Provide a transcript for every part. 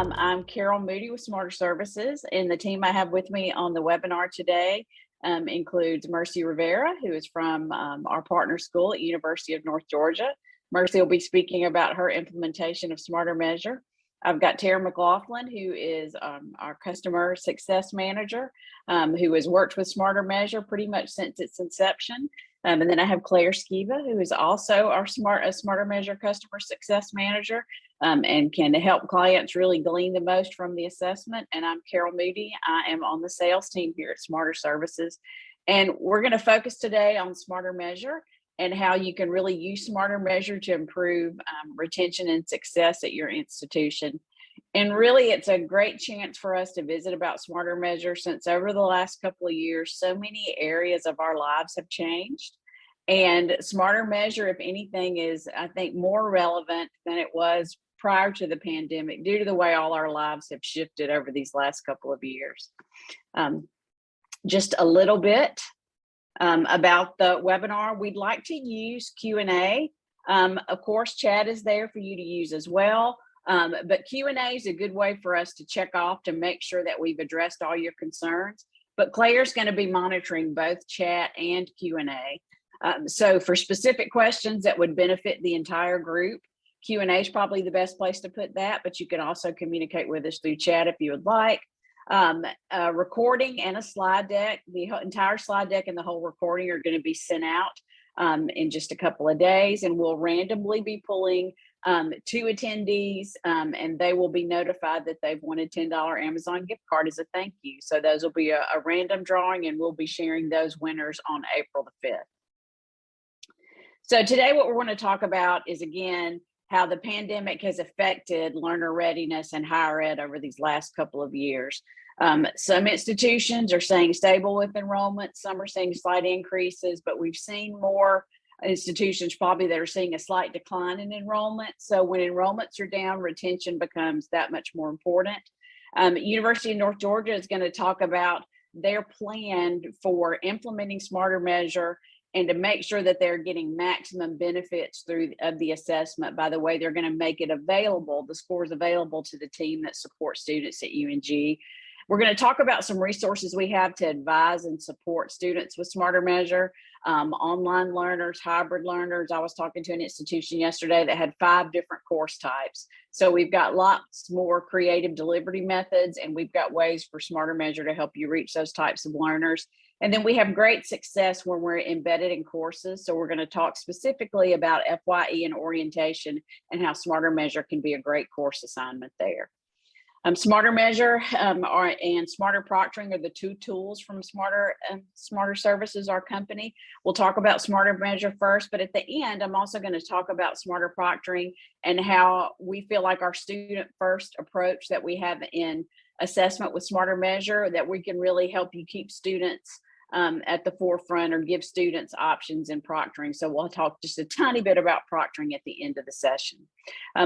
I'm Carol Moody with SmarterServices, and the team I have with me on the webinar today includes Mercy Rivera, who is from our partner school at University of North Georgia. Mercy will be speaking about her implementation of SmarterMeasure. I've got Tara McLaughlin, who is our customer success manager, who has worked with SmarterMeasure pretty much since its inception. And then I have Claire Skiva, who is also our SmarterMeasure customer success manager, and can help clients really glean the most from the assessment. And I'm Carol Moody. I am on the sales team here at SmarterServices. And we're going to focus today on SmarterMeasure and how you can really use SmarterMeasure to improve retention and success at your institution. And really, it's a great chance for us to visit about SmarterMeasure, since over the last couple of years, so many areas of our lives have changed. And SmarterMeasure, if anything, is, I think, more relevant than it was prior to the pandemic due to the way all our lives have shifted over these last couple of years. Just a little bit about the webinar. We'd like to use Q&A. Of course, chat is there for you to use as well. But Q&A is a good way for us to check off to make sure that we've addressed all your concerns. But Claire's going to be monitoring both chat and Q&A. So for specific questions that would benefit the entire group, Q&A is probably the best place to put that, but you can also communicate with us through chat if you would like. A recording and a slide deck, the entire slide deck and the whole recording are going to be sent out in just a couple of days, and we'll randomly be pulling 2 attendees, and they will be notified that they've won a $10 Amazon gift card as a thank you. So those will be a random drawing, and we'll be sharing those winners on April the 5th. So today what we're going to talk about is, again, how the pandemic has affected learner readiness and higher ed over these last couple of years. Some institutions are staying stable with enrollment, some are seeing slight increases, but we've seen more institutions probably that are seeing a slight decline in enrollment. So when enrollments are down, retention becomes that much more important. University of North Georgia is going to talk about their plan for implementing SmarterMeasure and to make sure that they're getting maximum benefits through the assessment. By the way, they're going to make it available, the scores available to the team that supports students at UNG. We're going to talk about some resources we have to advise and support students with SmarterMeasure, online learners, hybrid learners. I was talking to an institution yesterday that had 5 different course types. So we've got lots more creative delivery methods, and we've got ways for SmarterMeasure to help you reach those types of learners. And then we have great success when we're embedded in courses. So we're going to talk specifically about FYE and orientation and how SmarterMeasure can be a great course assignment there. SmarterMeasure and Smarter Proctoring are the 2 tools from SmarterServices, our company. We'll talk about SmarterMeasure first, but at the end, I'm also going to talk about Smarter Proctoring and how we feel like our student first approach that we have in assessment with SmarterMeasure, that we can really help you keep students at the forefront or give students options in proctoring. So we'll talk just a tiny bit about proctoring at the end of the session.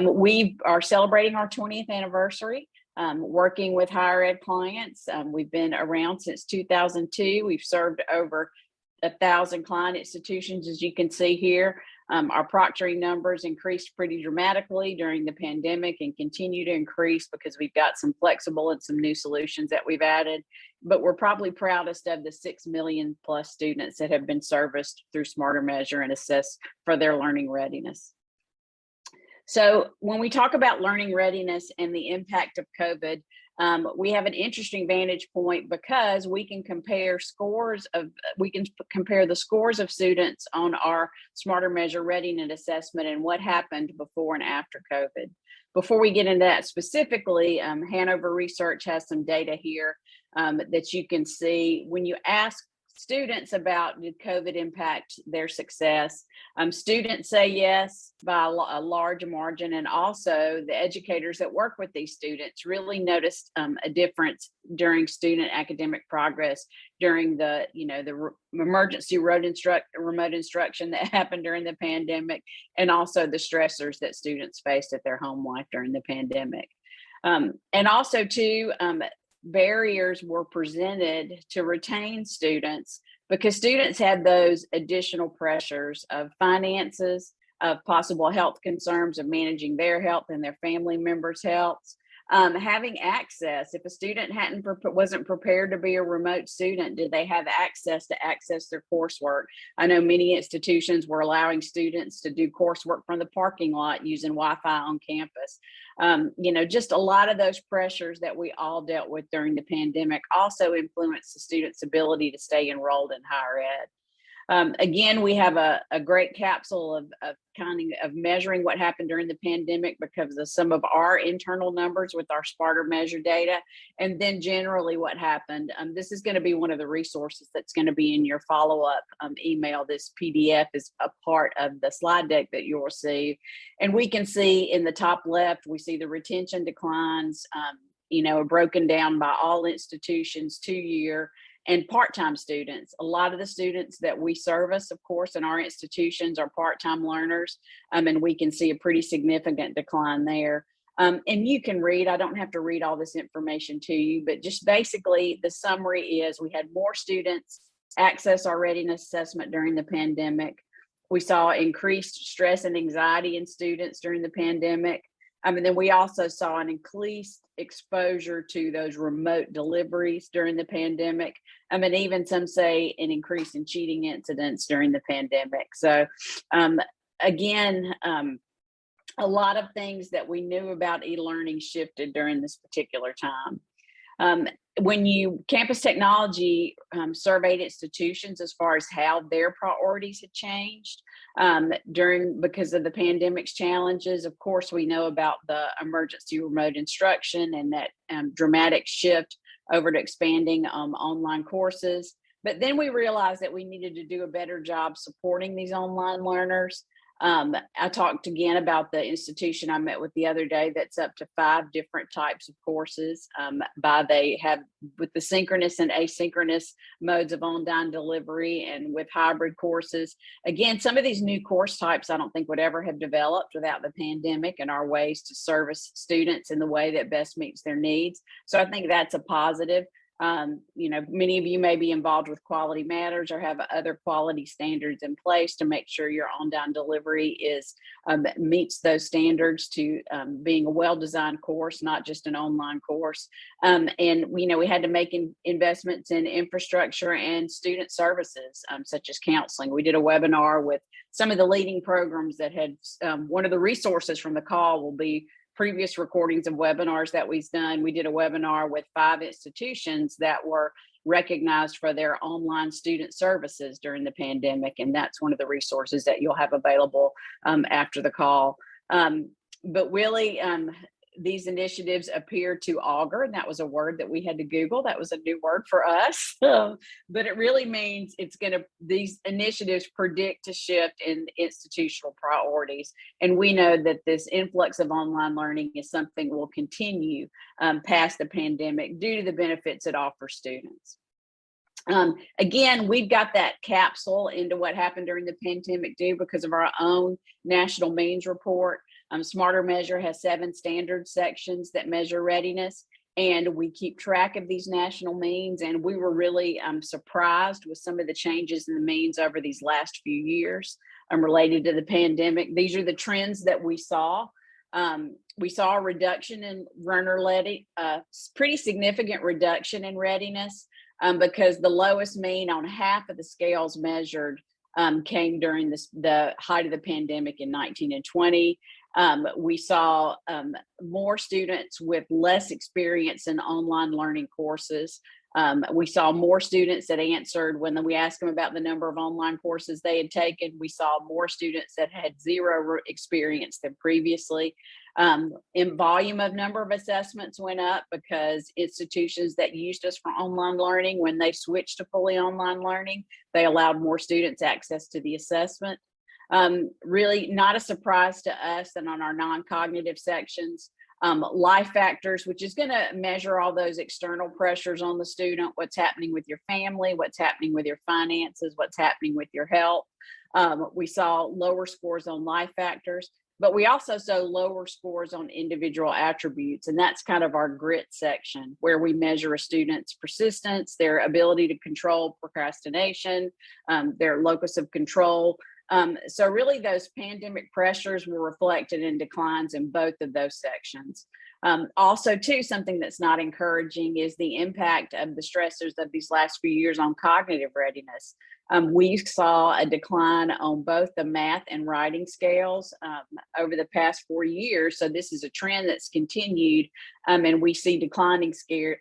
We are celebrating our 20th anniversary. Working with higher ed clients. We've been around since 2002. We've served over 1,000 client institutions, as you can see here. Our proctoring numbers increased pretty dramatically during the pandemic and continue to increase because we've got some flexible and some new solutions that we've added. But we're probably proudest of the 6 million plus students that have been serviced through SmarterMeasure and assessed for their learning readiness. So when we talk about learning readiness and the impact of COVID, we have an interesting vantage point because we can compare the scores of students on our SmarterMeasure readiness assessment and what happened before and after COVID. Before we get into that specifically, Hanover Research has some data here that you can see. When you ask students about did COVID impact their success, students say yes by a large margin, and also the educators that work with these students really noticed a difference during student academic progress during the emergency remote instruction that happened during the pandemic, and also the stressors that students faced at their home life during the pandemic. And also too, barriers were presented to retain students because students had those additional pressures of finances, of possible health concerns, of managing their health and their family members' health, Having access. If a student wasn't prepared to be a remote student, did they have access to access their coursework? I know many institutions were allowing students to do coursework from the parking lot using Wi-Fi on campus. Just a lot of those pressures that we all dealt with during the pandemic also influenced the students' ability to stay enrolled in higher ed. Again, we have a great capsule of measuring what happened during the pandemic because of some of our internal numbers with our SmarterMeasure data, and then generally what happened. This is going to be one of the resources that's going to be in your follow-up email. This PDF is a part of the slide deck that you'll receive. And we can see in the top left, we see the retention declines, broken down by all institutions 2-year. And part-time students. A lot of the students that we service, of course, in our institutions are part-time learners, and we can see a pretty significant decline there. And you can read, I don't have to read all this information to you, but just basically the summary is we had more students access our readiness assessment during the pandemic. We saw increased stress and anxiety in students during the pandemic. And then we also saw an increased exposure to those remote deliveries during the pandemic. And even some say an increase in cheating incidents during the pandemic. So again, a lot of things that we knew about e-learning shifted during this particular time. When Campus Technology surveyed institutions as far as how their priorities had changed because of the pandemic's challenges, of course, we know about the emergency remote instruction and that dramatic shift over to expanding online courses. But then we realized that we needed to do a better job supporting these online learners. I talked again about the institution I met with the other day that's up to 5 different types of courses. They have with the synchronous and asynchronous modes of online delivery and with hybrid courses. Again, some of these new course types I don't think would ever have developed without the pandemic and our ways to service students in the way that best meets their needs. So I think that's a positive. Many of you may be involved with Quality Matters or have other quality standards in place to make sure your on-time delivery meets those standards to being a well-designed course, not just an online course. We had to make investments in infrastructure and student services, such as counseling. We did a webinar with some of the leading programs that had, one of the resources from the call will be previous recordings of webinars that we've done. We did a webinar with 5 institutions that were recognized for their online student services during the pandemic. And that's one of the resources that you'll have available after the call. But really, these initiatives appear to augur, and that was a word that we had to Google. That was a new word for us, but it really means these initiatives predict a shift in institutional priorities. And we know that this influx of online learning is something will continue past the pandemic due to the benefits it offers students. Again, we've got that capsule into what happened during the pandemic due because of our own national means report. SmarterMeasure has 7 standard sections that measure readiness, and we keep track of these national means. And we were really surprised with some of the changes in the means over these last few years related to the pandemic. These are the trends that we saw. We saw a reduction in learner-led, pretty significant reduction in readiness because the lowest mean on half of the scales measured came during the height of the pandemic in 19 and 20. We saw more students with less experience in online learning courses. We saw more students that answered when we asked them about the number of online courses they had taken. We saw more students that had 0 experience than previously. In volume of number of assessments went up because institutions that used us for online learning, when they switched to fully online learning, they allowed more students access to the assessment. Really not a surprise to us. And on our non-cognitive sections, life factors, which is going to measure all those external pressures on the student, what's happening with your family, what's happening with your finances, what's happening with your health. We saw lower scores on life factors, but we also saw lower scores on individual attributes. And that's kind of our grit section, where we measure a student's persistence, their ability to control procrastination, their locus of control. So really those pandemic pressures were reflected in declines in both of those sections. Also, too, something that's not encouraging is the impact of the stressors of these last few years on cognitive readiness. We saw a decline on both the math and writing scales over the past 4 years. So this is a trend that's continued, and we see declining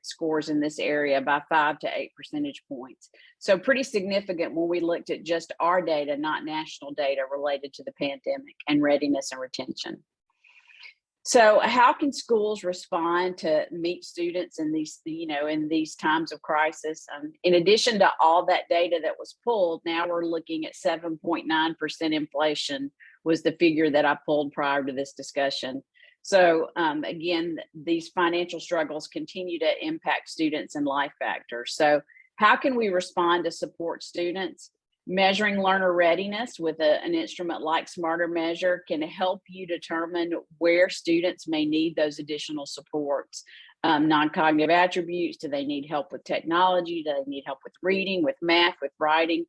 scores in this area by 5 to 8 percentage points. So pretty significant when we looked at just our data, not national data related to the pandemic and readiness and retention. So how can schools respond to meet students in these, in these times of crisis? In addition to all that data that was pulled, now we're looking at 7.9% inflation was the figure that I pulled prior to this discussion. So again, these financial struggles continue to impact students and life factors. So how can we respond to support students? Measuring learner readiness with an instrument like SmarterMeasure can help you determine where students may need those additional supports. Non-cognitive attributes, do they need help with technology? Do they need help with reading, with math, with writing?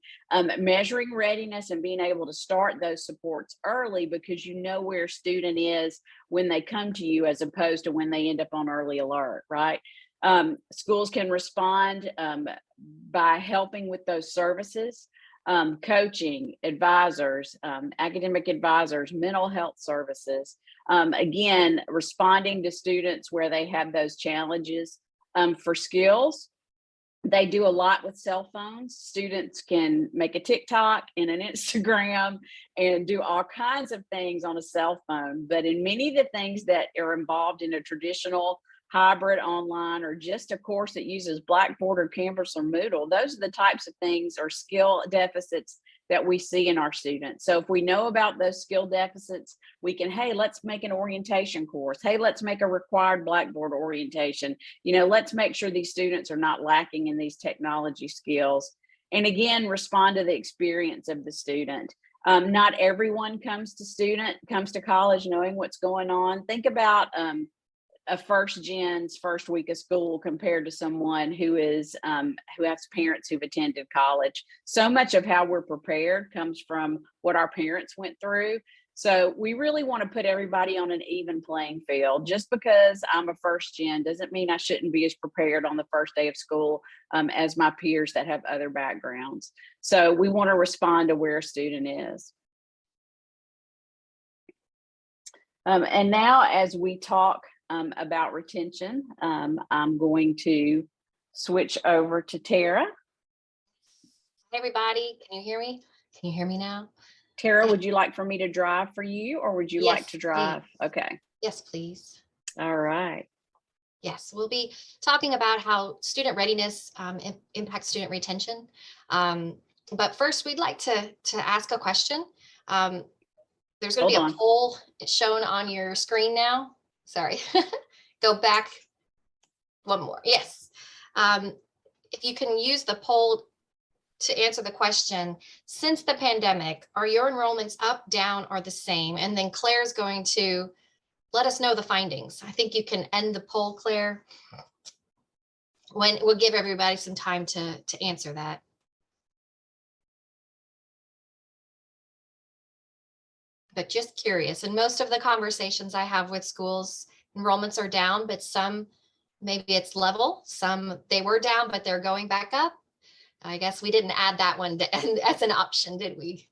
Measuring readiness and being able to start those supports early because you know where a student is when they come to you as opposed to when they end up on early alert, right? Schools can respond by helping with those services. Coaching, advisors, academic advisors, mental health services. Again, responding to students where they have those challenges. For skills, they do a lot with cell phones. Students can make a TikTok and an Instagram and do all kinds of things on a cell phone. But in many of the things that are involved in a traditional hybrid online or just a course that uses Blackboard or Canvas or Moodle, those are the types of things or skill deficits that we see in our students. So if we know about those skill deficits, we can, hey, let's make an orientation course. Hey, let's make a required Blackboard orientation. Let's make sure these students are not lacking in these technology skills. And again, respond to the experience of the student. Not everyone comes to college knowing what's going on. Think about a first gen's first week of school compared to someone who has parents who've attended college. So much of how we're prepared comes from what our parents went through. So we really want to put everybody on an even playing field. Just because I'm a first gen doesn't mean I shouldn't be as prepared on the first day of school as my peers that have other backgrounds. So we want to respond to where a student is. And now as we talk about retention, I'm going to switch over to Tara. Hey everybody, can you hear me? Can you hear me now? Tara, would you like for me to drive for you or would you like to drive? Please. Okay. Yes, please. All right. Yes, we'll be talking about how student readiness impacts student retention. But first, we'd like to ask a question. There's going to be a poll shown on your screen now. Sorry, go back one more. Yes. If you can use the poll to answer the question, since the pandemic, are your enrollments up, down, or the same? And then Claire's going to let us know the findings. I think you can end the poll, Claire. We'll give everybody some time to answer that. But just curious, and most of the conversations I have with schools, enrollments are down, but some, maybe it's level, some they were down, but they're going back up. I guess we didn't add that one as an option, did we?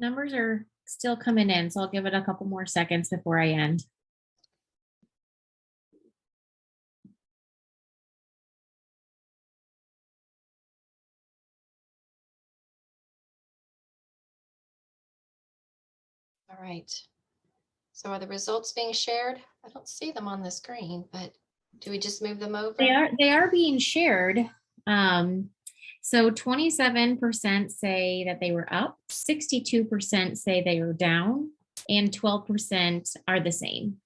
Numbers are still coming in, so I'll give it a couple more seconds before I end. All right. So are the results being shared? I don't see them on the screen, but do we just move them over? They are being shared. So 27% say that they were up, 62% say they were down, and 12% are the same.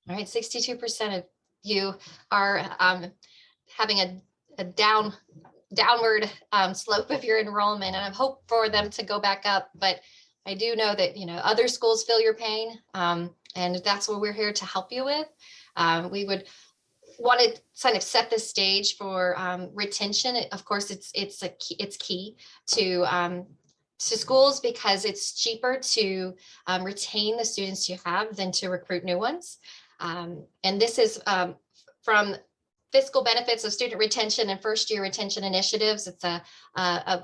All right, 62% of you are having a downward slope of your enrollment, and I hope for them to go back up, but I do know that, other schools feel your pain, and that's what we're here to help you with. We would want to kind of set the stage for retention. Of course, it's key to schools because it's cheaper to retain the students you have than to recruit new ones. And this is from Fiscal Benefits of Student Retention and First Year Retention Initiatives. It's a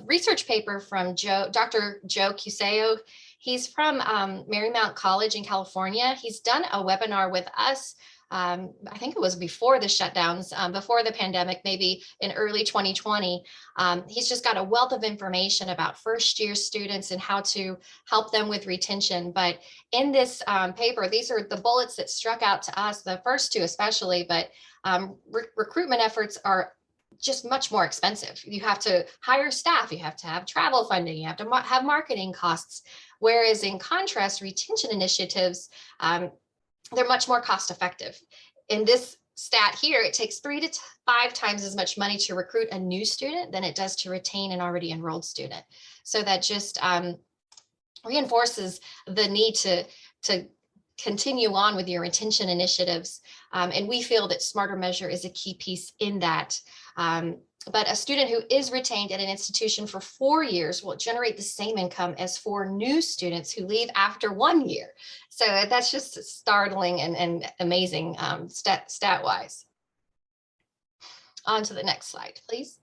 research paper from Dr. Joe Cuseo. He's from Marymount College in California. He's done a webinar with us. I think it was before the shutdowns, before the pandemic, maybe in early 2020. He's just got a wealth of information about first year students and how to help them with retention. But in this paper, these are the bullets that struck out to us, the first two especially, but recruitment efforts are just much more expensive. You have to hire staff, you have to have travel funding, you have to have marketing costs. Whereas in contrast, retention initiatives, they're much more cost effective. In this stat here, it takes 3 to 5 times as much money to recruit a new student than it does to retain an already enrolled student. So that just reinforces the need to continue on with your retention initiatives. And we feel that SmarterMeasure is a key piece in that. But a student who is retained at an institution for 4 years will generate the same income as 4 new students who leave after 1 year. So that's just startling and amazing stat-wise. On to the next slide, please.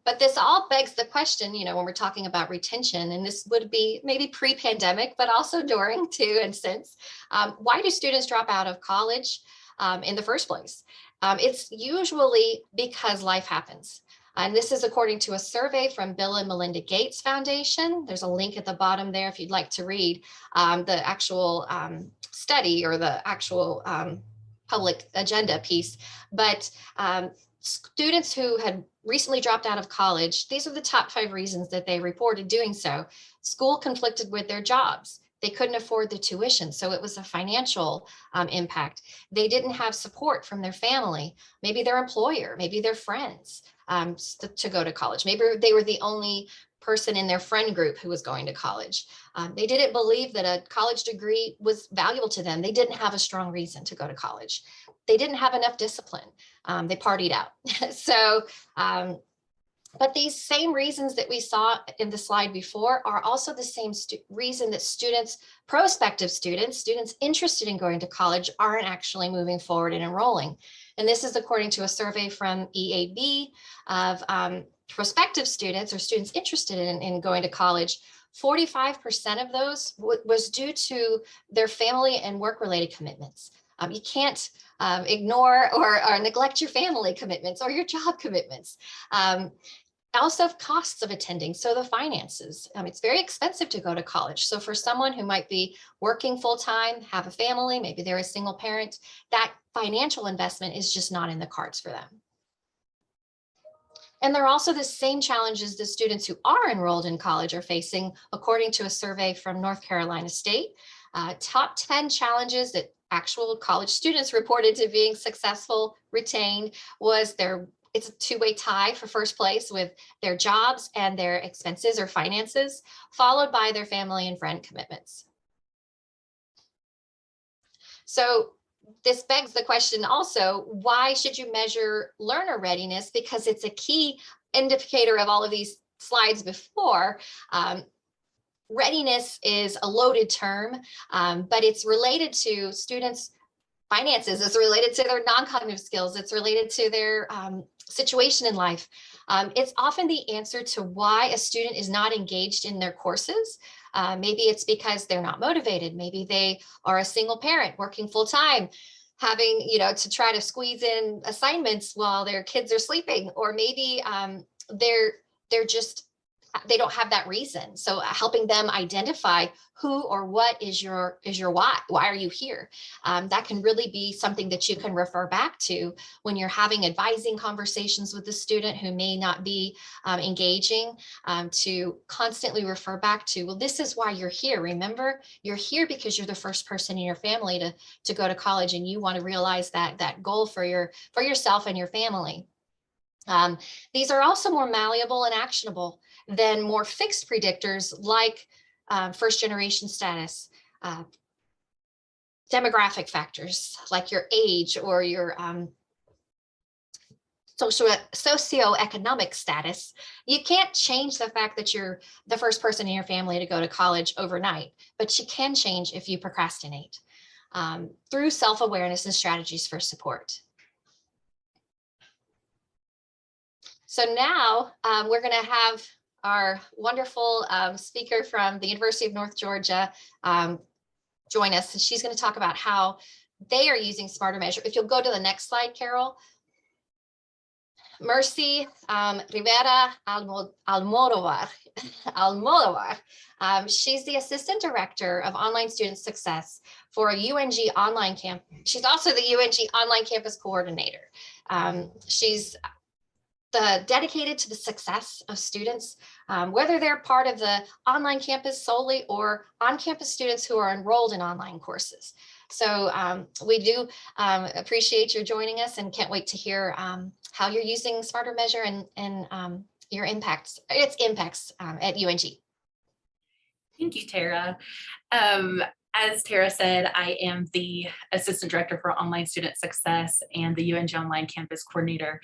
But this all begs the question, you know, when we're talking about retention, and this would be maybe pre-pandemic, but also during too and since, why do students drop out of college in the first place? It's usually because life happens. And this is according to a survey from Bill and Melinda Gates Foundation. There's a link at the bottom there if you'd like to read the actual study or the actual public agenda piece. But students who had recently dropped out of college, these are the top 5 reasons that they reported doing so. School conflicted with their jobs. They couldn't afford the tuition, so it was a financial impact. They didn't have support from their family, maybe their employer, maybe their friends to go to college. Maybe they were the only person in their friend group who was going to college. They didn't believe that a college degree was valuable to them. They didn't have a strong reason to go to college. They didn't have enough discipline. They partied out. So, but these same reasons that we saw in the slide before are also the same reason that students, prospective students interested in going to college aren't actually moving forward and enrolling. And this is according to a survey from EAB of prospective students or students interested in going to college. 45% of those was due to their family and work-related commitments. You can't ignore or neglect your family commitments or your job commitments. Also costs of attending, so the finances. It's very expensive to go to college. So for someone who might be working full-time, have a family, maybe they're a single parent, that financial investment is just not in the cards for them. And there are also the same challenges the students who are enrolled in college are facing, according to a survey from North Carolina State. Top 10 challenges that actual college students reported to being successful, retained, was it's a two-way tie for first place with their jobs and their expenses or finances, followed by their family and friend commitments. So this begs the question also, why should you measure learner readiness? Because it's a key indicator of all of these slides before. Readiness is a loaded term, but it's related to students' finances, it's related to their non-cognitive skills, it's related to their situation in life. It's often the answer to why a student is not engaged in their courses. Maybe it's because they're not motivated. Maybe they are a single parent working full time, having, to try to squeeze in assignments while their kids are sleeping, or maybe they don't have that reason. So helping them identify who or what is your why. Why are you here? That can really be something that you can refer back to when you're having advising conversations with the student who may not be engaging, to constantly refer back to, well, this is why you're here. Remember, you're here because you're the first person in your family to go to college, and you want to realize that goal for yourself and your family. These are also more malleable and actionable than more fixed predictors like first generation status, demographic factors like your age or your socioeconomic status, you can't change the fact that you're the first person in your family to go to college overnight, but you can change if you procrastinate through self-awareness and strategies for support. So now we're going to have our wonderful speaker from the University of North Georgia join us, and she's going to talk about how they are using SmarterMeasure. If you'll go to the next slide, Carol. Mercy Rivera Almodovar. She's the Assistant Director of Online Student Success for UNG Online Camp. She's also the UNG Online Campus Coordinator. She's dedicated to the success of students, whether they're part of the online campus solely or on-campus students who are enrolled in online courses. So we do appreciate your joining us and can't wait to hear how you're using SmarterMeasure and its impacts at UNG. Thank you, Tara. As Tara said, I am the Assistant Director for Online Student Success and the UNG Online Campus Coordinator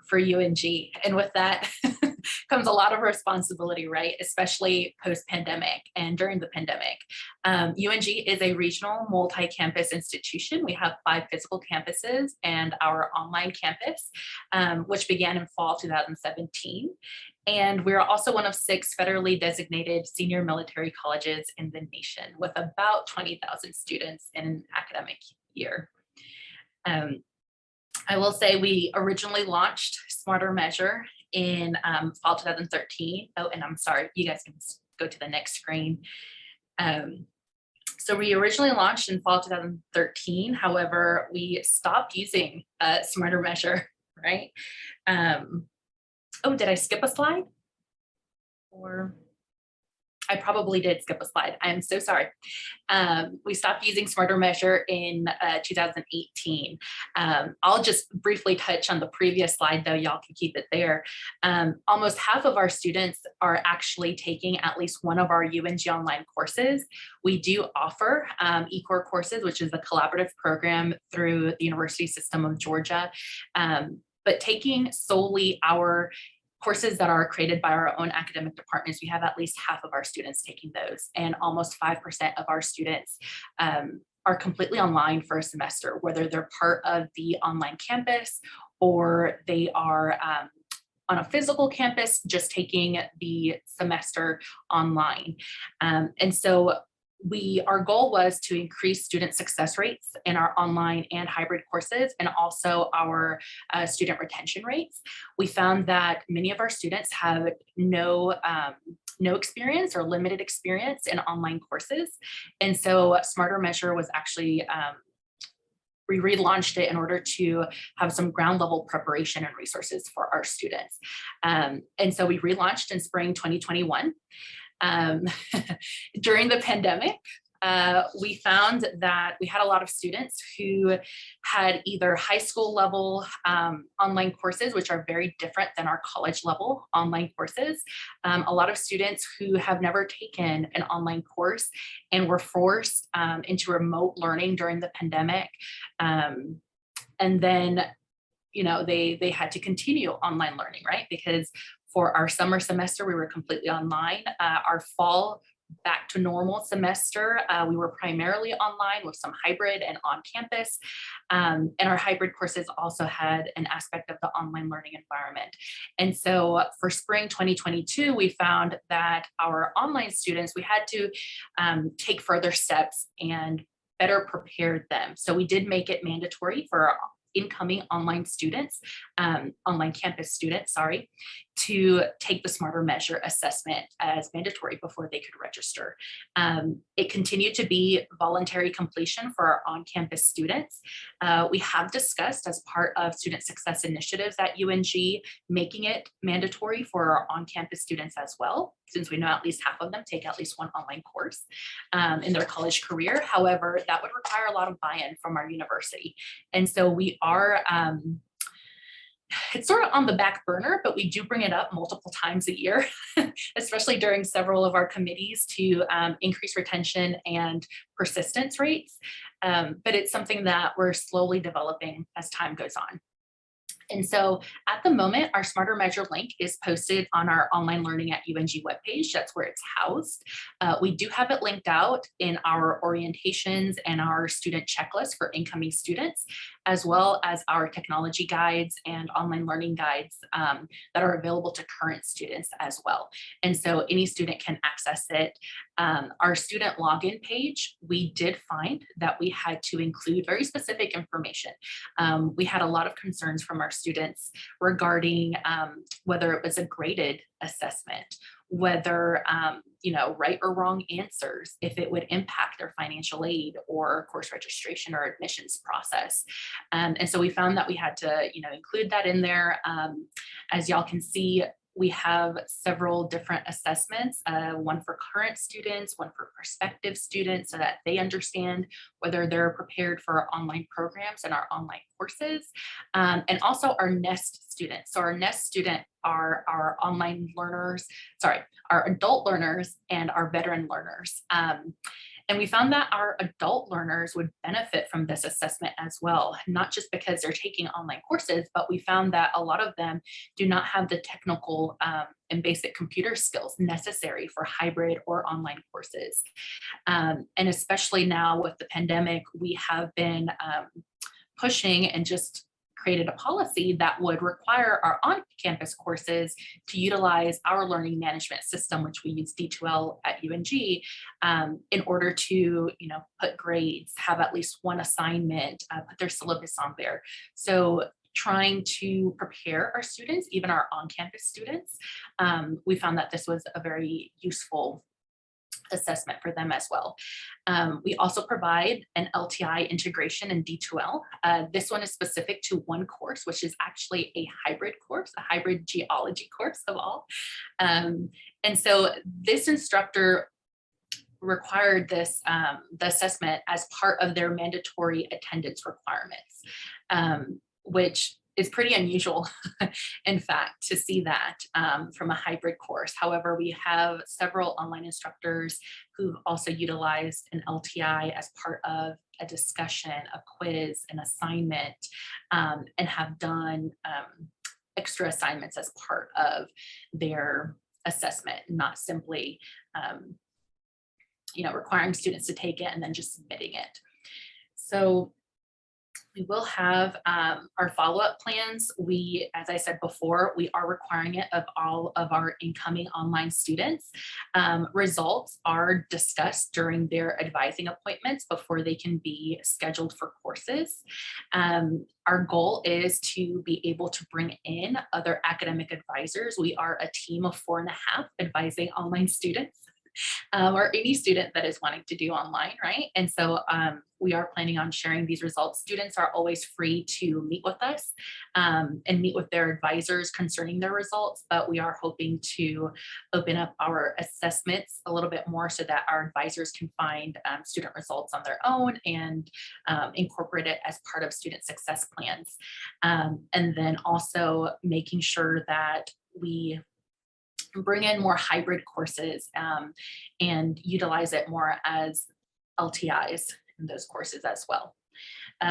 for UNG. And with that comes a lot of responsibility, right? Especially post-pandemic and during the pandemic. UNG is a regional multi-campus institution. We have 5 physical campuses and our online campus, which began in fall 2017. And we're also one of 6 federally designated senior military colleges in the nation with about 20,000 students in an academic year. I will say we originally launched SmarterMeasure in fall 2013. Oh, and I'm sorry, you guys can go to the next screen. So we originally launched in fall 2013. However, we stopped using SmarterMeasure, right? Oh, did I skip a slide? Or I probably did skip a slide. I'm so sorry. We stopped using SmarterMeasure in 2018. I'll just briefly touch on the previous slide, though. Y'all can keep it there. Almost half of our students are actually taking at least one of our UNG online courses. We do offer eCore courses, which is a collaborative program through the University System of Georgia. But taking solely our courses that are created by our own academic departments, we have at least half of our students taking those, and almost 5% of our students are completely online for a semester, whether they're part of the online campus or they are on a physical campus, just taking the semester online. And so our goal was to increase student success rates in our online and hybrid courses, and also our student retention rates. We found that many of our students have no experience or limited experience in online courses. And so SmarterMeasure was actually, we relaunched it in order to have some ground level preparation and resources for our students. And so we relaunched in spring 2021. During the pandemic, we found that we had a lot of students who had either high school level online courses, which are very different than our college level online courses. A lot of students who have never taken an online course and were forced into remote learning during the pandemic. And then, you know, they had to continue online learning, right? Because for our summer semester, we were completely online. Our fall back to normal semester, we were primarily online with some hybrid and on campus. And our hybrid courses also had an aspect of the online learning environment. And so for spring 2022, we found that our online students, we had to take further steps and better prepare them. So we did make it mandatory for our incoming online students, online campus students, sorry, to take the SmarterMeasure assessment as mandatory before they could register. It continued to be voluntary completion for our on-campus students. We have discussed as part of student success initiatives at UNG, making it mandatory for our on-campus students as well, since we know at least half of them take at least one online course in their college career. However, that would require a lot of buy-in from our university. And so we are, it's sort of on the back burner, but we do bring it up multiple times a year, especially during several of our committees to increase retention and persistence rates. But it's something that we're slowly developing as time goes on. And so at the moment, our SmarterMeasure link is posted on our online learning at UNG webpage. That's where it's housed. We do have it linked out in our orientations and our student checklist for incoming students, as well as our technology guides and online learning guides that are available to current students as well. And so any student can access it. Our student login page, we did find that we had to include very specific information. We had a lot of concerns from our students regarding whether it was a graded assessment, whether right or wrong answers, if it would impact their financial aid or course registration or admissions process. And so we found that we had to include that in there. As y'all can see, we have several different assessments, one for current students, one for prospective students, so that they understand whether they're prepared for our online programs and our online courses, and also our NEST students. So our NEST student are our online learners, our adult learners and our veteran learners. And we found that our adult learners would benefit from this assessment as well, not just because they're taking online courses, but we found that a lot of them do not have the technical and basic computer skills necessary for hybrid or online courses. And especially now with the pandemic, we have been pushing and just created a policy that would require our on-campus courses to utilize our learning management system, which we use D2L at UNG, in order to put grades, have at least one assignment, put their syllabus on there. So trying to prepare our students, even our on-campus students, we found that this was a very useful assessment for them as well. We also provide an LTI integration in D2L. This one is specific to one course, which is actually a hybrid course, a hybrid geology course of all. And so this instructor required this the assessment as part of their mandatory attendance requirements, which is pretty unusual, in fact, to see that from a hybrid course. However, we have several online instructors who've also utilized an LTI as part of a discussion, a quiz, an assignment, and have done extra assignments as part of their assessment, not simply requiring students to take it and then just submitting it. So we will have our follow-up plans. As I said before, we are requiring it of all of our incoming online students. Results are discussed during their advising appointments before they can be scheduled for courses. Our goal is to be able to bring in other academic advisors. We are a team of 4.5 advising online students. Or any student that is wanting to do online, right? And so we are planning on sharing these results. Students are always free to meet with us and meet with their advisors concerning their results, but we are hoping to open up our assessments a little bit more so that our advisors can find student results on their own and incorporate it as part of student success plans. And then also making sure that we bring in more hybrid courses and utilize it more as LTIs in those courses as well.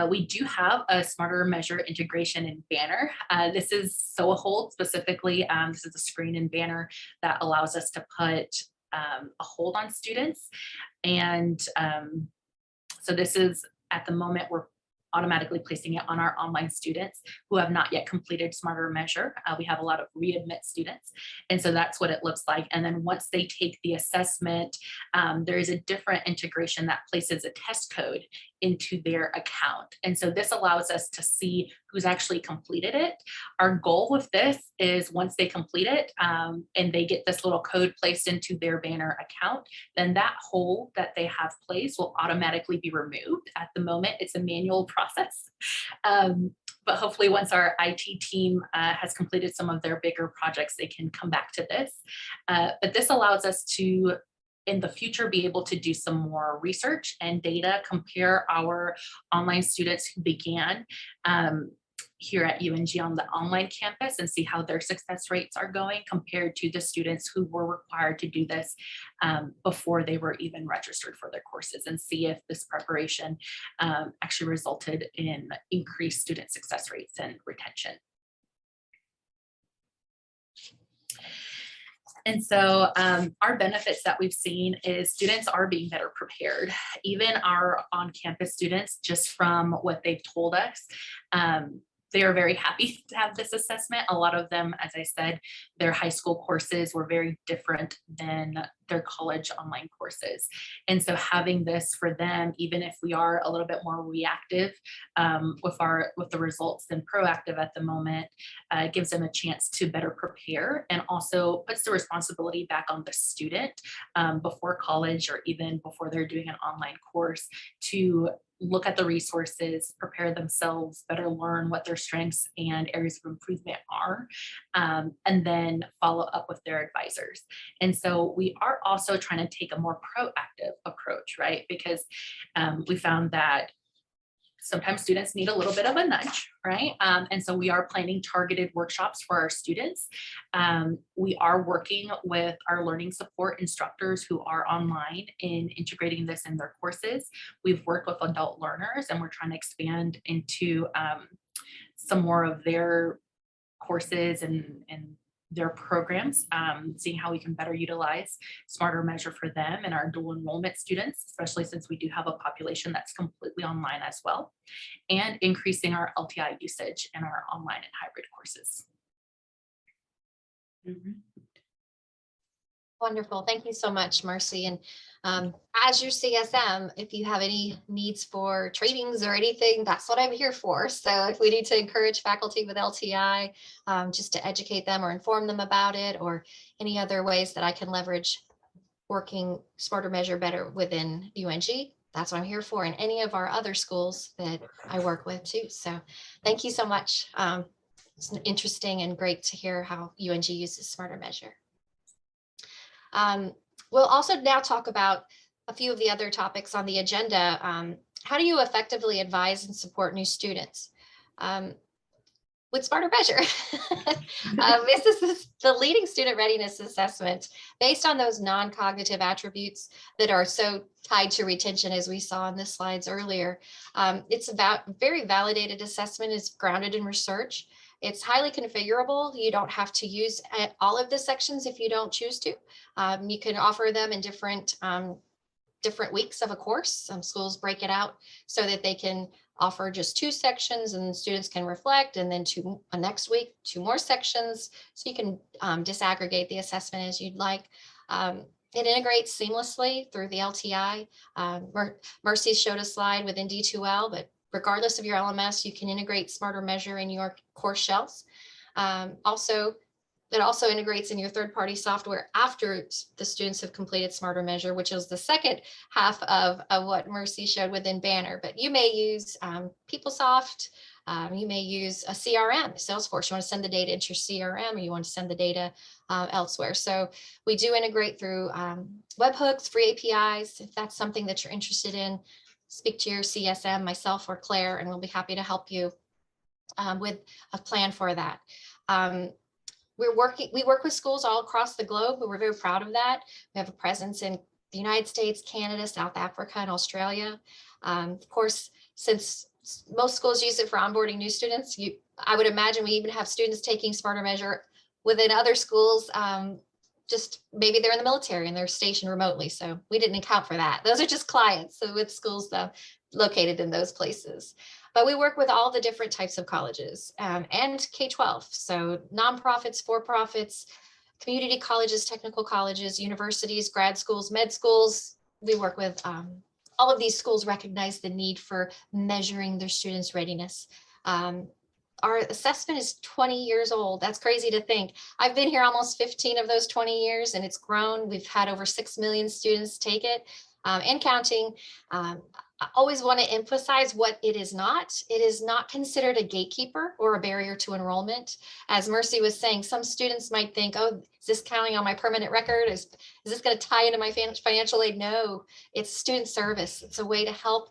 We do have a SmarterMeasure integration in Banner. This is SoHold specifically. This is a screen in Banner that allows us to put a hold on students. And so this is, at the moment, we're automatically placing it on our online students who have not yet completed SmarterMeasure. We have a lot of readmit students. And so that's what it looks like. And then once they take the assessment, there is a different integration that places a test code into their account. And so this allows us to see who's actually completed it. Our goal with this is once they complete it and they get this little code placed into their Banner account, then that hold that they have placed will automatically be removed. At the moment, it's a manual process. But hopefully once our IT team has completed some of their bigger projects, they can come back to this. But this allows us to, in the future, be able to do some more research and data, compare our online students who began here at UNG on the online campus and see how their success rates are going compared to the students who were required to do this before they were even registered for their courses, and see if this preparation actually resulted in increased student success rates and retention. And so our benefits that we've seen is students are being better prepared. Even our on-campus students, just from what they've told us, they are very happy to have this assessment. A lot of them, as I said, their high school courses were very different than their college online courses. And so having this for them, even if we are a little bit more reactive with the results than proactive at the moment, gives them a chance to better prepare, and also puts the responsibility back on the student before college or even before they're doing an online course to look at the resources, prepare themselves, better learn what their strengths and areas of improvement are, and then follow up with their advisors. And so we are also trying to take a more proactive approach, right? Because we found that sometimes students need a little bit of a nudge, right? And so we are planning targeted workshops for our students. We are working with our learning support instructors who are online in integrating this in their courses. We've worked with adult learners, and we're trying to expand into some more of their courses and their programs, seeing how we can better utilize SmarterMeasure for them and our dual enrollment students, especially since we do have a population that's completely online as well, and increasing our LTI usage in our online and hybrid courses. Wonderful. Thank you so much, Marcy. And as your CSM, if you have any needs for trainings or anything, that's what I'm here for. So if we need to encourage faculty with LTI, just to educate them or inform them about it, or any other ways that I can leverage working SmarterMeasure better within UNG, that's what I'm here for, and any of our other schools that I work with too. So thank you so much. It's interesting and great to hear how UNG uses SmarterMeasure. We'll also now talk about a few of the other topics on the agenda. How do you effectively advise and support new students? With SmarterMeasure. This is the leading student readiness assessment based on those non-cognitive attributes that are so tied to retention, as we saw in the slides earlier. It's about very validated assessment, is grounded in research. It's highly configurable. You don't have to use all of the sections if you don't choose to. You can offer them in different weeks of a course. Some schools break it out so that they can offer just 2 sections and students can reflect, and then next week, 2 more sections. So you can disaggregate the assessment as you'd like. It integrates seamlessly through the LTI. Marcy showed a slide within D2L, but regardless of your LMS, you can integrate SmarterMeasure in your course shells. It also integrates in your third-party software after the students have completed SmarterMeasure, which is the second half of what Mercy showed within Banner. But you may use PeopleSoft, you may use a CRM, Salesforce. You want to send the data into your CRM, or you want to send the data elsewhere. So we do integrate through webhooks, free APIs. If that's something that you're interested in, speak to your CSM, myself or Claire, and we'll be happy to help you with a plan for that. We work with schools all across the globe, but we're very proud of that. We have a presence in the United States, Canada, South Africa, and Australia. Of course, since most schools use it for onboarding new students, I would imagine we even have students taking SmarterMeasure within other schools. Just maybe they're in the military and they're stationed remotely. So we didn't account for that. Those are just clients. So with schools located in those places. But we work with all the different types of colleges and K-12. So nonprofits, for-profits, community colleges, technical colleges, universities, grad schools, med schools. We work with all of these schools recognize the need for measuring their students' readiness. Our assessment is 20 years old. That's crazy to think. I've been here almost 15 of those 20 years, and it's grown. We've had over 6 million students take it and counting. I always want to emphasize what it is not. It is not considered a gatekeeper or a barrier to enrollment. As Mercy was saying, some students might think, oh, is this counting on my permanent record? Is this going to tie into my financial aid? No, it's student service. It's a way to help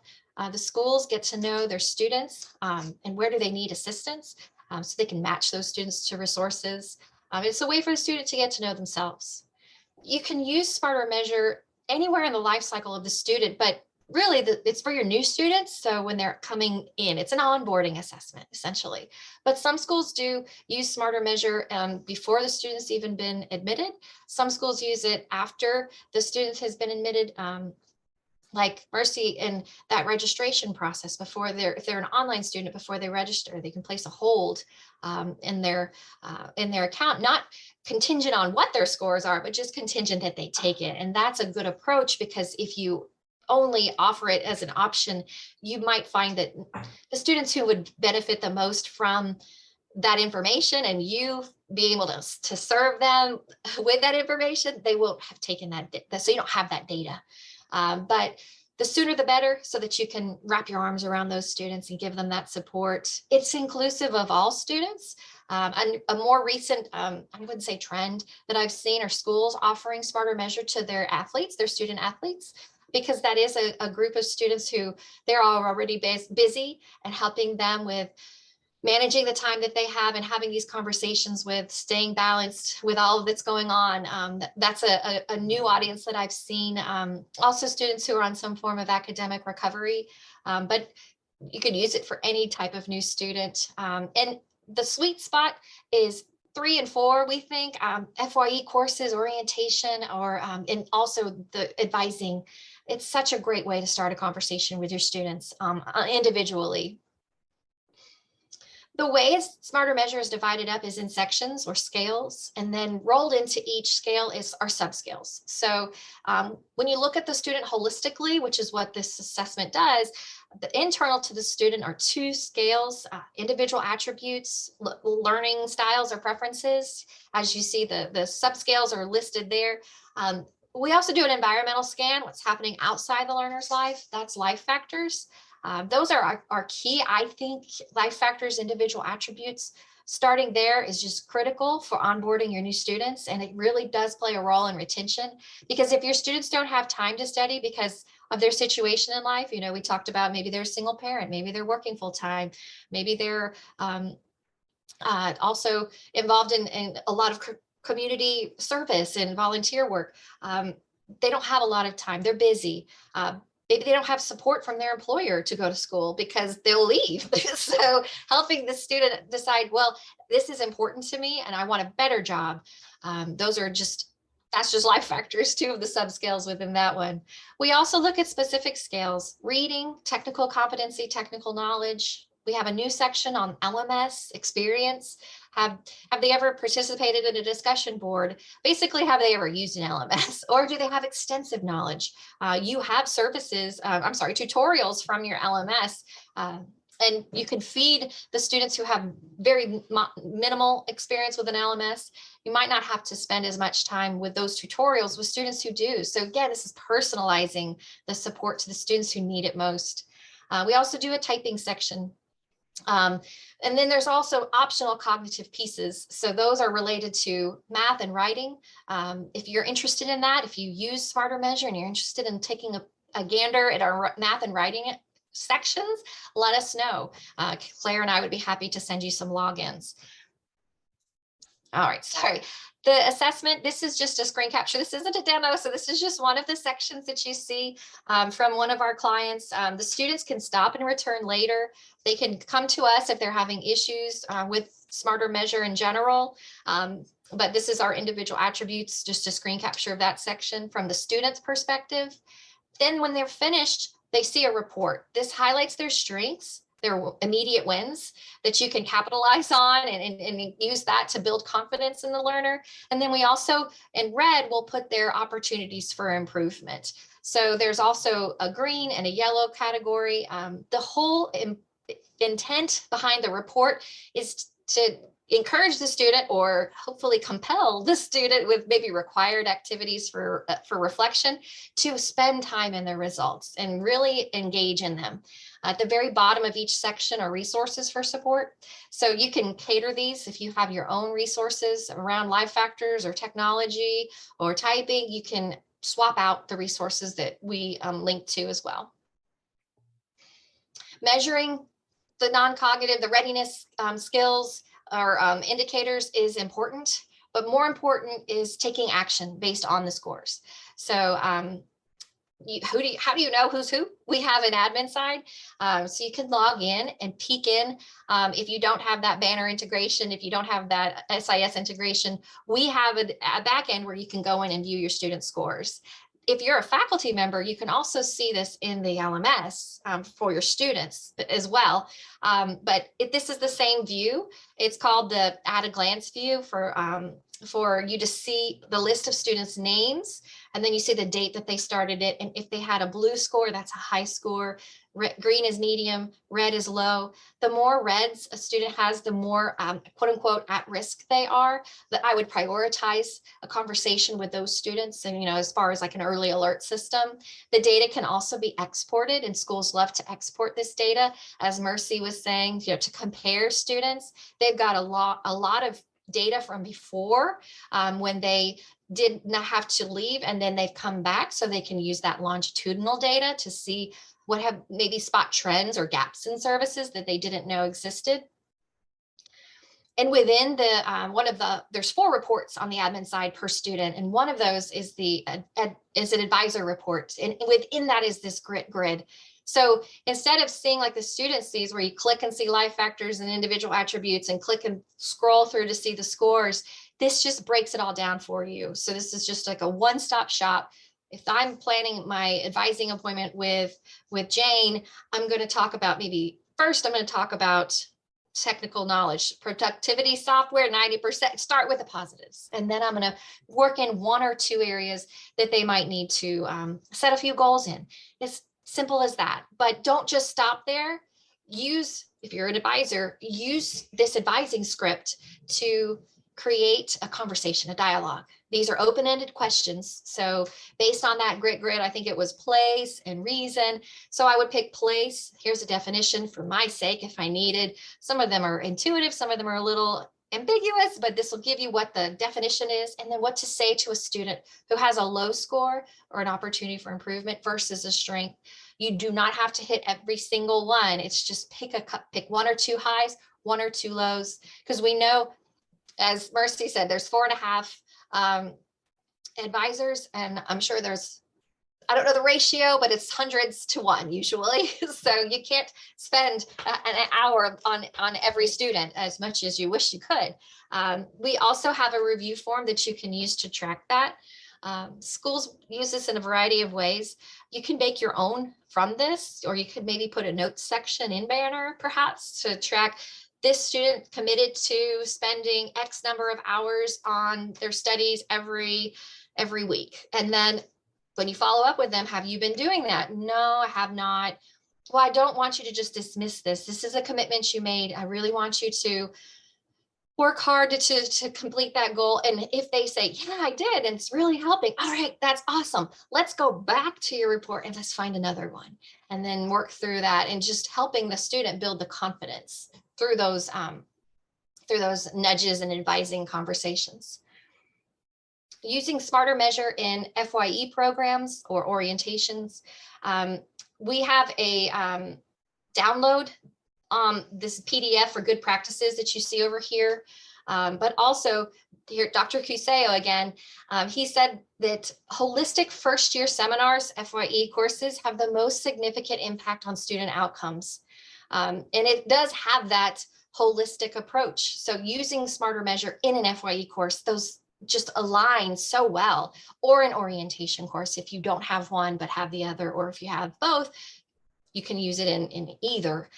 the schools get to know their students and where do they need assistance so they can match those students to resources. It's a way for the student to get to know themselves. You can use SmarterMeasure anywhere in the life cycle of the student, but really it's for your new students. So when they're coming in, it's an onboarding assessment essentially. But some schools do use SmarterMeasure before the student's even been admitted. Some schools use it after the student has been admitted, like Mercy in that registration process before if they're an online student, before they register, they can place a hold in their account, not contingent on what their scores are, but just contingent that they take it. And that's a good approach, because if you only offer it as an option, you might find that the students who would benefit the most from that information and you being able to serve them with that information, they won't have taken that, so you don't have that data. But the sooner the better, so that you can wrap your arms around those students and give them that support. It's inclusive of all students. And a more recent, I wouldn't say trend that I've seen, are schools offering SmarterMeasure to their athletes, their student athletes, because that is a group of students who they're already busy, and helping them with managing the time that they have and having these conversations with, staying balanced with all that's going on. That's a new audience that I've seen. Also students who are on some form of academic recovery, but you could use it for any type of new student. And the sweet spot is 3 and 4, we think, FYE courses, orientation, or and also the advising. It's such a great way to start a conversation with your students individually. The way SmarterMeasure is divided up is in sections or scales, and then rolled into each scale are subscales. So when you look at the student holistically, which is what this assessment does, the internal to the student are 2 scales: individual attributes, learning styles or preferences. As you see, the subscales are listed there. We also do an environmental scan, what's happening outside the learner's life. That's life factors. Those are our key, I think, life factors, individual attributes. Starting there is just critical for onboarding your new students. And it really does play a role in retention, because if your students don't have time to study because of their situation in life, you know, we talked about maybe they're a single parent, maybe they're working full time, maybe they're also involved in a lot of community service and volunteer work. They don't have a lot of time. They're busy. Maybe they don't have support from their employer to go to school because they'll leave. So helping the student decide, well, this is important to me and I want a better job. That's just life factors, 2 of the subscales within that one. We also look at specific scales: reading, technical competency, technical knowledge. We have a new section on LMS experience. Have they ever participated in a discussion board? Basically, have they ever used an LMS, or do they have extensive knowledge? You have tutorials from your LMS, and you can feed the students who have very minimal experience with an LMS. You might not have to spend as much time with those tutorials with students who do. So again, this is personalizing the support to the students who need it most. We also do a typing section. And then there's also optional cognitive pieces. So those are related to math and writing. If you're interested in that, if you use SmarterMeasure and you're interested in taking a gander at our math and writing sections, let us know. Claire and I would be happy to send you some logins. All right, sorry. The assessment, this is just a screen capture. This isn't a demo, so this is just one of the sections that you see from one of our clients. The students can stop and return later. They can come to us if they're having issues with SmarterMeasure in general. But this is our individual attributes, just a screen capture of that section from the student's perspective. Then when they're finished, they see a report. This highlights their strengths, their immediate wins that you can capitalize on and use that to build confidence in the learner. And then we also, in red, will put their opportunities for improvement. So there's also a green and a yellow category. The whole intent behind the report is to encourage the student, or hopefully compel the student with maybe required activities for reflection, to spend time in their results and really engage in them. At the very bottom of each section are resources for support. So you can cater these if you have your own resources around life factors or technology or typing. You can swap out the resources that we link to as well. Measuring the non-cognitive, the readiness skills or indicators is important, but more important is taking action based on the scores. So how do you know who's who? We have an admin side, so you can log in and peek in. If you don't have that banner integration, if you don't have that SIS integration, we have a back end where you can go in and view your student scores. If you're a faculty member, you can also see this in the LMS for your students as well. But this is the same view. It's called the at a glance view for you to see the list of students' names, and then you see the date that they started it. And if they had a blue score, that's a high score. Green is medium, red is low. The more reds a student has, the more quote unquote at risk they are. That I would prioritize a conversation with those students. And, as far as like an early alert system, the data can also be exported, and schools love to export this data. As Mercy was saying, to compare students, they've got a lot of data from before when they did not have to leave, and then they've come back, so they can use that longitudinal data to see what have maybe spot trends or gaps in services that they didn't know existed. And within there's 4 reports on the admin side per student, and one of those is an advisor report, and within that is this grid. So instead of seeing like the student sees, where you click and see life factors and individual attributes and click and scroll through to see the scores, this just breaks it all down for you. So this is just like a one-stop shop. If I'm planning my advising appointment with Jane, I'm going to talk about I'm going to talk about technical knowledge, productivity software, 90%, start with the positives. And then I'm going to work in 1 or 2 areas that they might need to set a few goals in. It's simple as that, but don't just stop there. If you're an advisor, use this advising script to create a conversation, a dialogue. These are open-ended questions. So based on that grid, I think it was place and reason. So I would pick place. Here's a definition for my sake if I needed. Some of them are intuitive, some of them are a little ambiguous, but this will give you what the definition is, and then what to say to a student who has a low score or an opportunity for improvement versus a strength. You do not have to hit every single one. It's just pick 1 or 2 highs, 1 or 2 lows, because we know, as Mercy said, there's 4.5 advisors, and I'm sure I don't know the ratio, but it's hundreds to 1 usually. So you can't spend an hour on every student as much as you wish you could. We also have a review form that you can use to track that. Schools use this in a variety of ways. You can make your own from this, or you could maybe put a notes section in Banner perhaps to track this student committed to spending X number of hours on their studies every week. And then when you follow up with them, have you been doing that? No, I have not. Well, I don't want you to just dismiss this. This is a commitment you made. I really want you to work hard to complete that goal. And if they say, yeah, I did, and it's really helping. All right, that's awesome. Let's go back to your report and let's find another one, and then work through that, and just helping the student build the confidence through those nudges and advising conversations. Using SmarterMeasure in FYE programs or orientations, we have a download this PDF for good practices that you see over here. But also here, Dr. Cuseo again, he said that holistic first year seminars, FYE courses, have the most significant impact on student outcomes. And it does have that holistic approach. So using SmarterMeasure in an FYE course, those just align so well, or an orientation course if you don't have one but have the other, or if you have both, you can use it in either.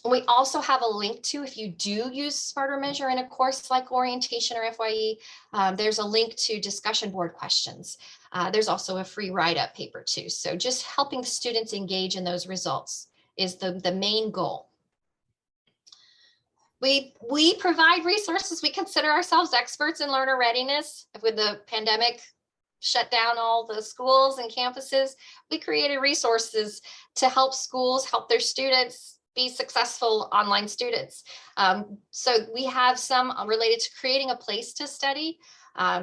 We also have a link to, if you do use SmarterMeasure in a course like orientation or FYE, there's a link to discussion board questions. There's also a free write-up paper too. So just helping the students engage in those results is the main goal. We provide resources. We consider ourselves experts in learner readiness. With the pandemic shut down all the schools and campuses, we created resources to help schools help their students be successful online students. So we have some related to creating a place to study.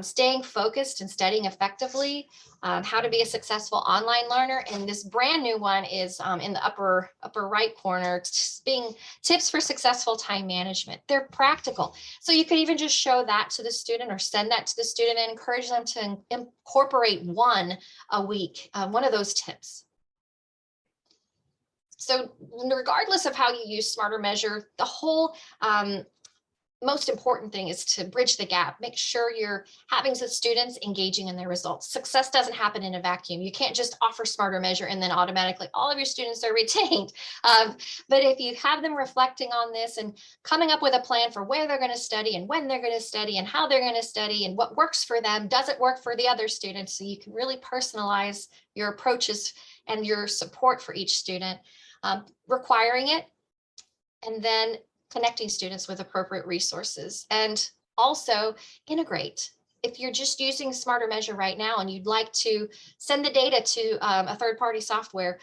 staying focused and studying effectively, how to be a successful online learner. And this brand new one is in the upper right corner, being tips for successful time management. They're practical. So you could even just show that to the student or send that to the student and encourage them to incorporate one a week, one of those tips. So regardless of how you use SmarterMeasure, the whole most important thing is to bridge the gap. Make sure you're having the students engaging in their results. Success doesn't happen in a vacuum. You can't just offer SmarterMeasure and then automatically all of your students are retained. But if you have them reflecting on this and coming up with a plan for where they're going to study and when they're going to study and how they're going to study and what works for them, does it work for the other students? So you can really personalize your approaches and your support for each student, requiring it, and then connecting students with appropriate resources, and also integrate. If you're just using SmarterMeasure right now and you'd like to send the data to a third-party software,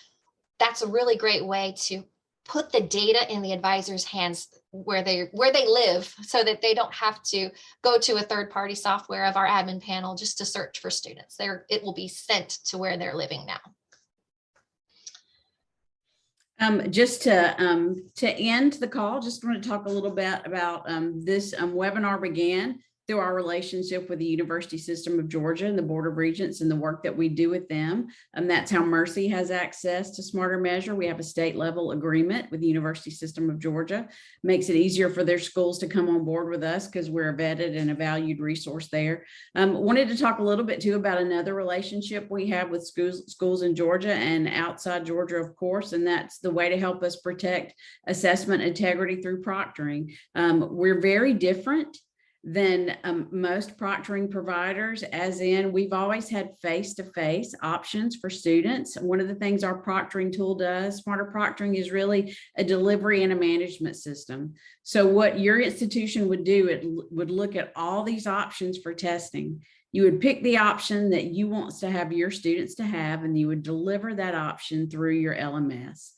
that's a really great way to put the data in the advisor's hands where they live, so that they don't have to go to a third-party software of our admin panel just to search for students. It will be sent to where they're living now. Just to end the call, just want to talk a little bit about this webinar began through our relationship with the University System of Georgia and the Board of Regents and the work that we do with them. That's how Mercy has access to SmarterMeasure. We have a state level agreement with the University System of Georgia. Makes it easier for their schools to come on board with us because we're a vetted and a valued resource there. Wanted to talk a little bit too about another relationship we have with schools in Georgia and outside Georgia, of course, and that's the way to help us protect assessment integrity through proctoring. We're very different than most proctoring providers, as in we've always had face-to-face options for students. One of the things our proctoring tool does, Smarter Proctoring, is really a delivery and a management system. So what your institution would do, it would look at all these options for testing. You would pick the option that you want to have your students to have, and you would deliver that option through your LMS.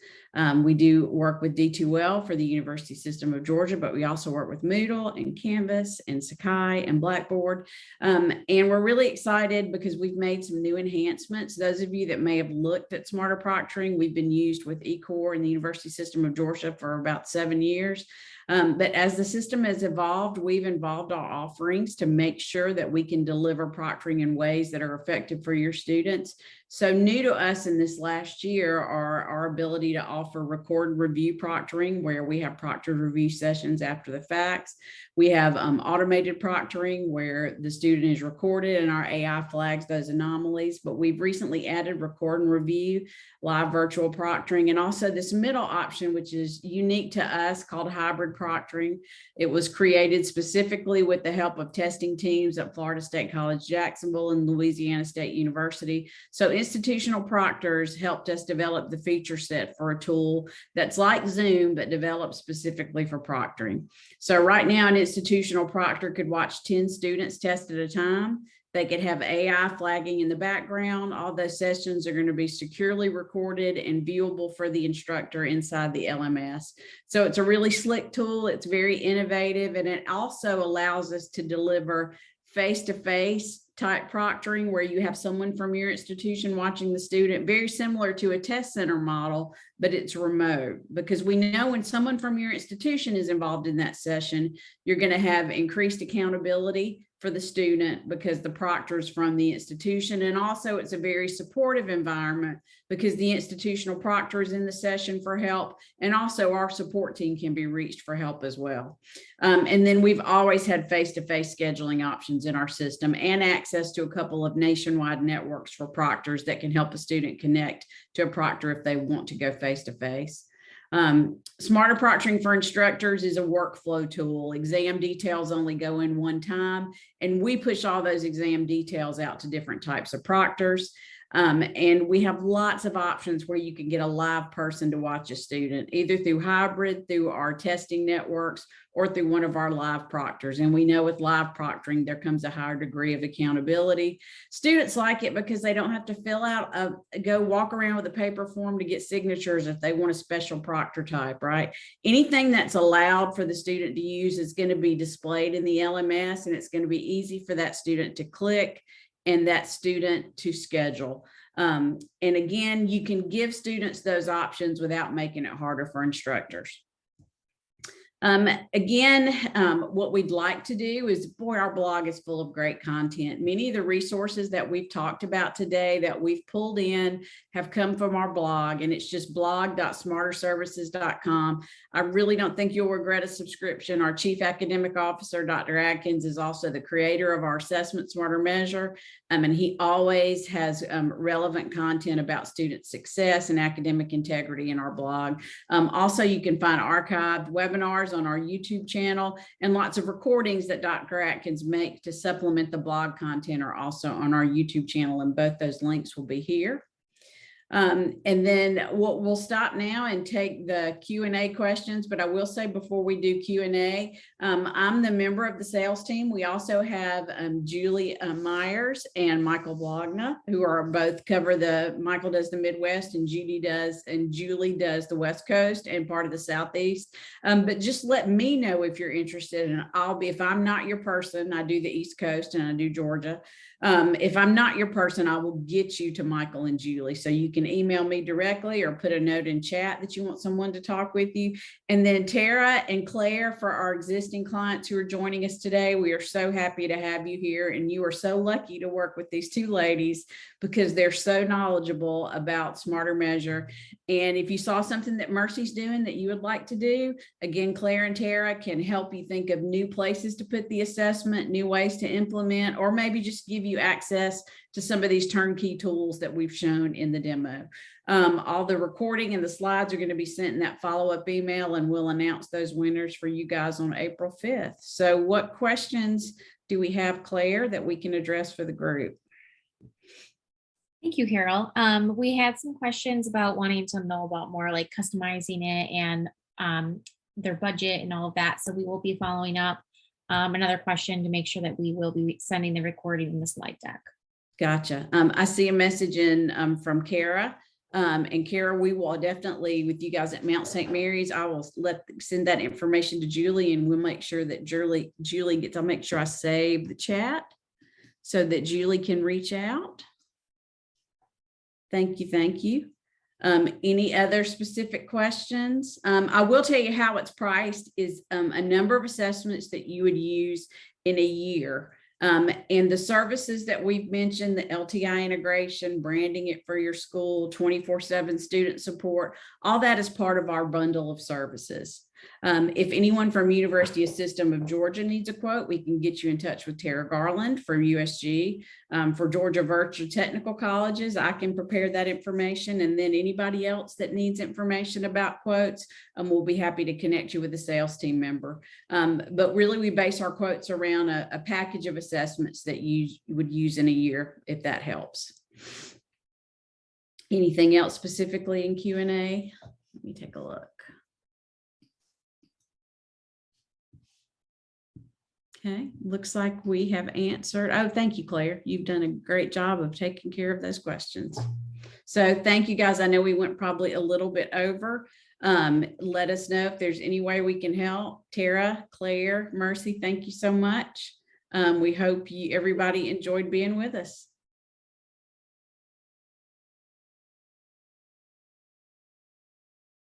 We do work with D2L for the University System of Georgia, but we also work with Moodle and Canvas and Sakai and Blackboard. And we're really excited because we've made some new enhancements. Those of you that may have looked at Smarter Proctoring, we've been used with eCore in the University System of Georgia for about 7 years. But as the system has evolved, we've involved our offerings to make sure that we can deliver proctoring in ways that are effective for your students. So new to us in this last year are our ability to offer record and review proctoring, where we have proctored review sessions after the facts. We have automated proctoring, where the student is recorded and our AI flags those anomalies. But we've recently added record and review, live virtual proctoring, and also this middle option, which is unique to us, called hybrid proctoring. It was created specifically with the help of testing teams at Florida State College, Jacksonville, and Louisiana State University. So institutional proctors helped us develop the feature set for a tool that's like Zoom, but developed specifically for proctoring. So right now, an institutional proctor could watch 10 students test at a time. They could have AI flagging in the background. All those sessions are going to be securely recorded and viewable for the instructor inside the LMS. So it's a really slick tool. It's very innovative, and it also allows us to deliver face-to-face type proctoring, where you have someone from your institution watching the student, very similar to a test center model, but it's remote, because we know when someone from your institution is involved in that session, you're going to have increased accountability for the student because the proctor is from the institution. And also it's a very supportive environment because the institutional proctor is in the session for help. And also our support team can be reached for help as well. And then we've always had face-to-face scheduling options in our system and access to a couple of nationwide networks for proctors that can help a student connect to a proctor if they want to go face-to-face. Smarter Proctoring for Instructors is a workflow tool. Exam details only go in one time, and we push all those exam details out to different types of proctors. And we have lots of options where you can get a live person to watch a student, either through hybrid, through our testing networks, or through one of our live proctors. And we know with live proctoring, there comes a higher degree of accountability. Students like it because they don't have to fill out go walk around with a paper form to get signatures if they want a special proctor type, right? Anything that's allowed for the student to use is going to be displayed in the LMS, and it's going to be easy for that student to click and that student to schedule. And again, you can give students those options without making it harder for instructors. What we'd like to do is, boy, our blog is full of great content. Many of the resources that we've talked about today that we've pulled in have come from our blog, and it's just blog.smarterservices.com. I really don't think you'll regret a subscription. Our Chief Academic Officer, Dr. Adkins, is also the creator of our assessment SmarterMeasure, and he always has relevant content about student success and academic integrity in our blog. Also, you can find archived webinars on our YouTube channel, and lots of recordings that Dr. Atkins make to supplement the blog content are also on our YouTube channel, and both those links will be here. And then we'll stop now and take the Q&A questions, but I will say before we do Q&A, I'm the member of the sales team. We also have Julie Myers and Michael Blogna, who are both Michael does the Midwest and Julie does the West Coast and part of the Southeast. But just let me know if you're interested, and if I'm not your person, I do the East Coast and I do Georgia. If I'm not your person, I will get you to Michael and Julie. So you can email me directly or put a note in chat that you want someone to talk with you. And then Tara and Claire, for our existing clients who are joining us today, we are so happy to have you here. And you are so lucky to work with these two ladies because they're so knowledgeable about SmarterMeasure. And if you saw something that Mercy's doing that you would like to do, again, Claire and Tara can help you think of new places to put the assessment, new ways to implement, or maybe just give you access to some of these turnkey tools that we've shown in the demo. All the recording and the slides are going to be sent in that follow-up email, and we'll announce those winners for you guys on April 5th. So what questions do we have, Claire, that we can address for the group? Thank you, Carol. We had some questions about wanting to know about more like customizing it and their budget and all of that. So we will be following up. Another question to make sure that we will be sending the recording in the slide deck. Gotcha. I see a message in from Kara. And Kara, we will definitely, with you guys at Mount St. Mary's, I will send that information to Julie, and we'll make sure that Julie gets, I'll make sure I save the chat so that Julie can reach out. Thank you. Thank you. Any other specific questions? I will tell you how it's priced is a number of assessments that you would use in a year. And the services that we've mentioned, the LTI integration, branding it for your school, 24/7 student support, all that is part of our bundle of services. If anyone from University System of Georgia needs a quote, we can get you in touch with Tara Garland from USG. For Georgia Virtual Technical Colleges, I can prepare that information. And then anybody else that needs information about quotes, we'll be happy to connect you with a sales team member. But really, we base our quotes around a package of assessments that you would use in a year, if that helps. Anything else specifically in Q&A? Let me take a look. Okay, looks like we have answered. Oh, thank you, Claire. You've done a great job of taking care of those questions. So thank you, guys. I know we went probably a little bit over. Let us know if there's any way we can help. Tara, Claire, Mercy, thank you so much. We hope everybody enjoyed being with us.